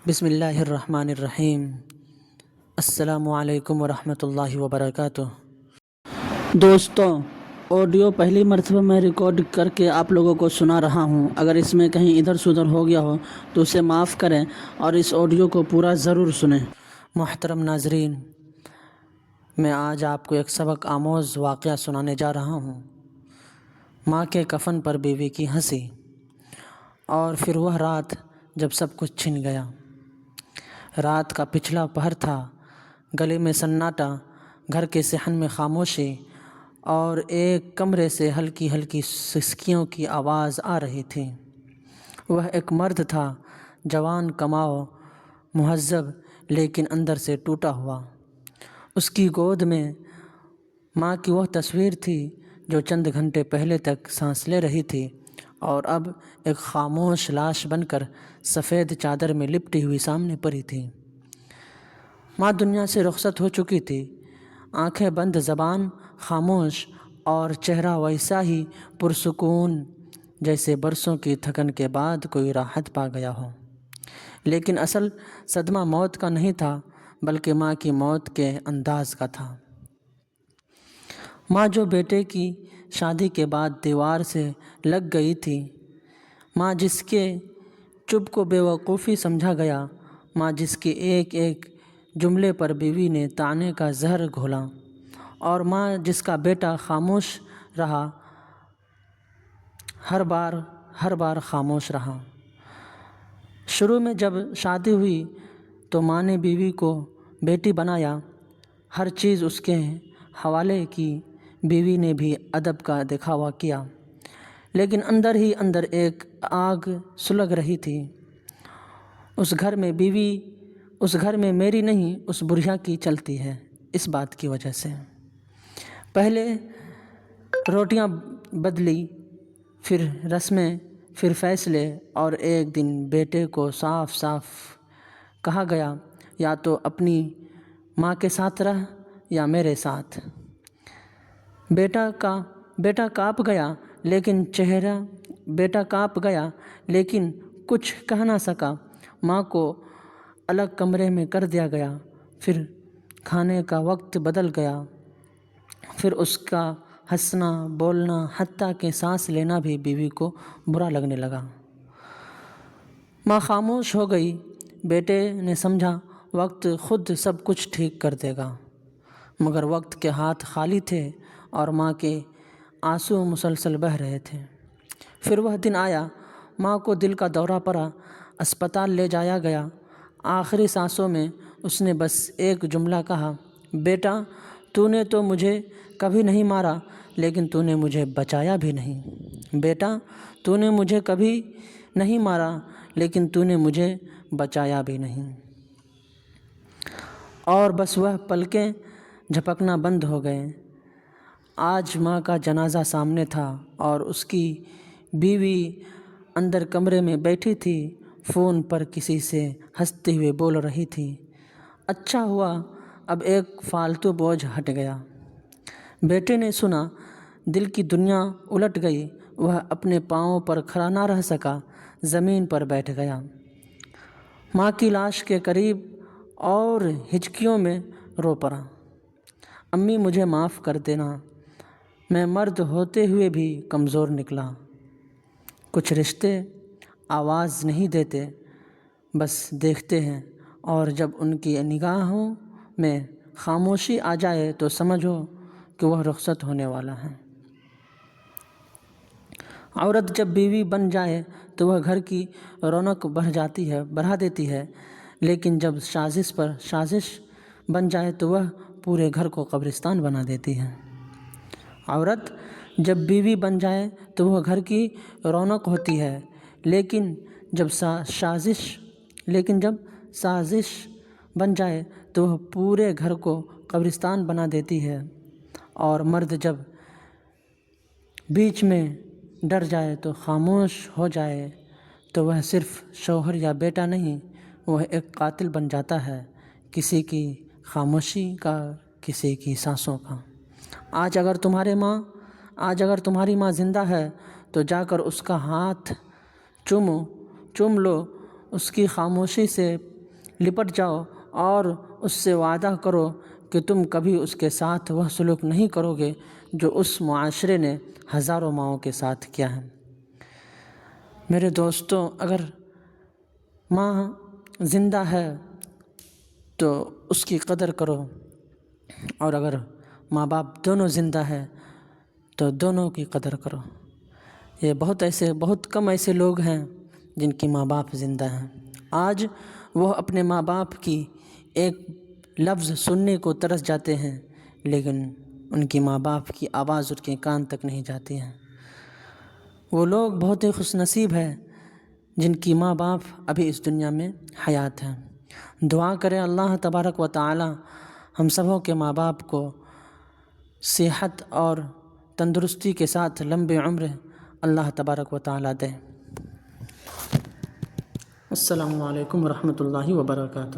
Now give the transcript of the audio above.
بسم اللہ الرحمن الرحیم۔ السلام علیکم ورحمۃ اللہ وبرکاتہ۔ دوستوں، آڈیو پہلی مرتبہ میں ریکارڈ کر کے آپ لوگوں کو سنا رہا ہوں۔ اگر اس میں کہیں ادھر سے ادھر ہو گیا ہو تو اسے معاف کریں اور اس آڈیو کو پورا ضرور سنیں۔ محترم ناظرین، میں آج آپ کو ایک سبق آموز واقعہ سنانے جا رہا ہوں۔ ماں کے کفن پر بیوی کی ہنسی، اور پھر وہ رات جب سب کچھ چھن گیا۔ رات کا پچھلا پہر تھا، گلے میں سناٹا، گھر کے صحن میں خاموشی، اور ایک کمرے سے ہلکی ہلکی سسکیوں کی آواز آ رہی تھی۔ وہ ایک مرد تھا، جوان، کماؤ، مہذب، لیکن اندر سے ٹوٹا ہوا۔ اس کی گود میں ماں کی وہ تصویر تھی جو چند گھنٹے پہلے تک سانس لے رہی تھی، اور اب ایک خاموش لاش بن کر سفید چادر میں لپٹی ہوئی سامنے پڑی تھی۔ ماں دنیا سے رخصت ہو چکی تھی، آنکھیں بند، زبان خاموش، اور چہرہ ویسا ہی پرسکون جیسے برسوں کی تھکن کے بعد کوئی راحت پا گیا ہو۔ لیکن اصل صدمہ موت کا نہیں تھا، بلکہ ماں کی موت کے انداز کا تھا۔ ماں جو بیٹے کی شادی کے بعد دیوار سے لگ گئی تھی، ماں جس کے چپ کو بے وقوفی سمجھا گیا، ماں جس کے ایک ایک جملے پر بیوی نے طعنے کا زہر گھولا، اور ماں جس کا بیٹا خاموش رہا، ہر بار خاموش رہا۔ شروع میں جب شادی ہوئی تو ماں نے بیوی کو بیٹی بنایا، ہر چیز اس کے حوالے کی۔ بیوی نے بھی ادب کا دکھاوا کیا، لیکن اندر ہی اندر ایک آگ سلگ رہی تھی۔ اس گھر میں میری نہیں، اس بڑھیا کی چلتی ہے، اس بات کی وجہ سے۔ پہلے روٹیاں بدلی، پھر رسمیں، پھر فیصلے، اور ایک دن بیٹے کو صاف صاف کہا گیا، یا تو اپنی ماں کے ساتھ رہ یا میرے ساتھ۔ بیٹا کانپ گیا لیکن کچھ کہہ نہ سکا۔ ماں کو الگ کمرے میں کر دیا گیا، پھر کھانے کا وقت بدل گیا، پھر اس کا ہنسنا، بولنا، حتیٰ کہ سانس لینا بھی بیوی کو برا لگنے لگا۔ ماں خاموش ہو گئی۔ بیٹے نے سمجھا وقت خود سب کچھ ٹھیک کر دے گا، مگر وقت کے ہاتھ خالی تھے اور ماں کے آنسو مسلسل بہہ رہے تھے۔ پھر وہ دن آیا، ماں کو دل کا دورہ پڑا، اسپتال لے جایا گیا۔ آخری سانسوں میں اس نے بس ایک جملہ کہا، بیٹا، تو نے تو مجھے کبھی نہیں مارا، لیکن تو نے مجھے بچایا بھی نہیں۔ بیٹا، تو نے مجھے کبھی نہیں مارا، لیکن تو نے مجھے بچایا بھی نہیں۔ اور بس وہ پلکیں جھپکنا بند ہو گئے۔ آج ماں کا جنازہ سامنے تھا اور اس کی بیوی اندر کمرے میں بیٹھی تھی، فون پر کسی سے ہنستے ہوئے بول رہی تھی۔ اچھا ہوا، اب ایک فالتو بوجھ ہٹ گیا۔ بیٹے نے سنا، دل کی دنیا الٹ گئی۔ وہ اپنے پاؤں پر کھڑا نہ رہ سکا، زمین پر بیٹھ گیا، ماں کی لاش کے قریب، اور ہچکیوں میں رو پڑا۔ امی، مجھے معاف کر دینا، میں مرد ہوتے ہوئے بھی کمزور نکلا۔ کچھ رشتے آواز نہیں دیتے، بس دیکھتے ہیں، اور جب ان کی نگاہوں میں خاموشی آ جائے تو سمجھو کہ وہ رخصت ہونے والا ہے۔ عورت جب بیوی بن جائے تو وہ گھر کی رونق بڑھا دیتی ہے، لیکن جب سازش پر سازش بن جائے تو وہ پورے گھر کو قبرستان بنا دیتی ہے۔ عورت جب بیوی بن جائے تو وہ گھر کی رونق ہوتی ہے، لیکن جب سازش بن جائے تو وہ پورے گھر کو قبرستان بنا دیتی ہے۔ اور مرد جب بیچ میں ڈر جائے تو خاموش ہو جائے تو وہ صرف شوہر یا بیٹا نہیں، وہ ایک قاتل بن جاتا ہے، کسی کی خاموشی کا، کسی کی سانسوں کا۔ آج اگر تمہاری ماں زندہ ہے تو جا کر اس کا ہاتھ چوم لو، اس کی خاموشی سے لپٹ جاؤ اور اس سے وعدہ کرو کہ تم کبھی اس کے ساتھ وہ سلوک نہیں کرو گے جو اس معاشرے نے ہزاروں ماؤں کے ساتھ کیا ہے۔ میرے دوستوں، اگر ماں زندہ ہے تو اس کی قدر کرو، اور اگر ماں باپ دونوں زندہ ہے تو دونوں کی قدر کرو۔ یہ بہت کم ایسے لوگ ہیں جن کی ماں باپ زندہ ہیں۔ آج وہ اپنے ماں باپ کی ایک لفظ سننے کو ترس جاتے ہیں، لیکن ان کی ماں باپ کی آواز ان کے کان تک نہیں جاتی ہے۔ وہ لوگ بہت ہی خوش نصیب ہیں جن کی ماں باپ ابھی اس دنیا میں حیات ہیں۔ دعا کریں اللہ تبارک و تعالی ہم سبوں کے ماں باپ کو صحت اور تندرستی کے ساتھ لمبی عمر اللہ تبارک و تعالی دے۔ السلام علیکم ورحمۃ اللہ وبرکاتہ۔